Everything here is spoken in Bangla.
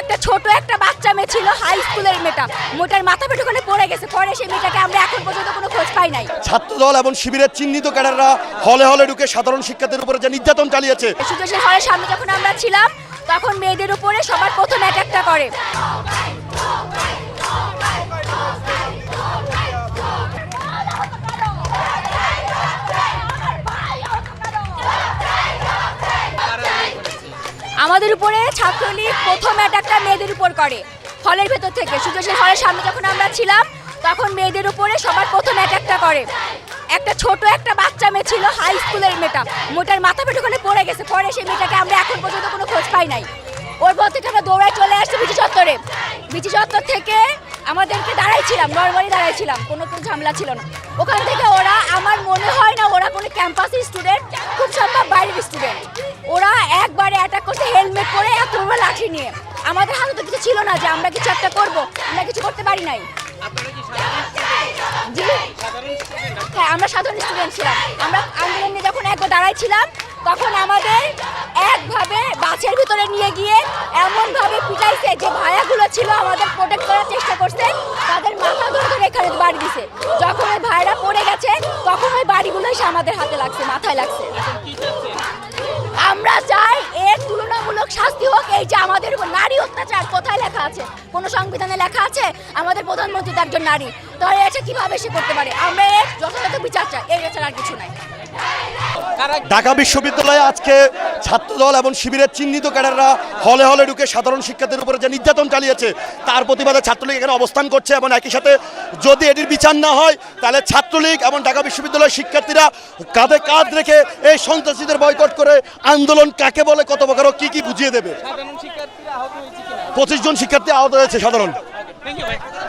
একটা ছোট একটা বাচ্চা মেয়ে ছিল, হাই স্কুলের মেয়েটা, মোটার মাথা পেটে ওখানে পড়ে গেছে। পরে সেই মেয়েটাকে আমরা এখন পর্যন্ত কোনো খোঁজ পাই নাই। ছাত্রদল এবং শিবিরের চিহ্নিত ক্যাডাররা হলে হলে ঢুকে সাধারণ শিক্ষার্থীদের উপরে যে নির্যাতন চালিয়েছে, সুজনের হলের সামনে যখন আমরা ছিলাম তখন মেয়েদের উপরে সবার প্রথম অ্যাটাকটা করে। আমাদের উপরে ছাত্রলীগ প্রথম অ্যাটাকটা মেয়েদের উপর করে হলের ভেতর থেকে। সুজনের হলের সামনে যখন আমরা ছিলাম তখন মেয়েদের উপরে সবার প্রথম অ্যাটাকটা করে। একটা ছোট একটা বাচ্চা মেয়ে ছিল, হাই স্কুলের মেয়েটা, মোটার মাথা পেটে ওখানে পড়ে গেছে। পরে সেই মেয়েটাকে আমরা এখন পর্যন্ত কোনো খোঁজ পাই নাই। ওর পর থেকে আমরা দৌড়ায় চলে আসছি বিচি চত্বরে। বিচি চত্বর থেকে আমাদেরকে দাঁড়াইছিলাম, নর্মালি দাঁড়াইছিলাম, কোনো ঝামেলা ছিল না। ওখান থেকে ওরা, আমার মনে হয় না ওরা কোনো ক্যাম্পাসের স্টুডেন্ট, খুব সম্ভব বাইরের স্টুডেন্ট। ওরা একবারে অ্যাটাক করছে হেলমেট পরে, এত বড় লাঠি নিয়ে। আমাদের হাতে তো কিছু ছিল না যে আমরা কিছু একটা করবো, আমরা কিছু করতে পারি নাই। জি হ্যাঁ, আমরা সাধারণ স্টুডেন্ট ছিলাম। আমরা আন্দোলন নিয়ে যখন একবার দাঁড়াইছিলাম তখন আমাদের একভাবে বাসের ভিতরে নিয়ে গিয়ে এমনভাবে পিটাইছে যে ভাইয়াগুলো ছিল আমাদের প্রোটেক্ট করার চেষ্টা করছে, তাদের মাথা ধরে ধরে এখানে বাড়ি দিছে। যখন ওই ভাইরা পড়ে গেছে তখন ওই বাড়িগুলো এসে আমাদের হাতে লাগছে, মাথায় লাগছে। আমরা চাই এর তুলনামূলক শাস্তি হোক। এই যে আমাদের উপর নারী অত্যাচার কোথায় লেখা আছে? কোনো সংবিধানে লেখা আছে আমাদের প্রধানমন্ত্রী তার একজন নারী? তাহলে এটা কিভাবে সে করতে পারে? আমরা এর যথাযথ বিচার চাই, এর এছাড়া আর কিছু নাই। ঢাকা বিশ্ববিদ্যালয়ে আজকে ছাত্রদল এবং শিবিরের চিহ্নিত ক্যাডাররা হলে হলে ঢুকে সাধারণ শিক্ষার্থীদের উপরে যে নির্যাতন চালিয়েছে তার প্রতিবাদে ছাত্রলীগ এখানে অবস্থান করছে। এবং একই সাথে যদি এটির বিচার না হয় তাহলে ছাত্রলীগ এবং ঢাকা বিশ্ববিদ্যালয়ের শিক্ষার্থীরা কাঁধে কাঁধ রেখে এই সন্ত্রাসীদের বয়কট করে আন্দোলন কাকে বলে, কত প্রকার কি কি বুঝিয়ে দেবে। 25 জন শিক্ষার্থী আহত হয়েছে সাধারণ।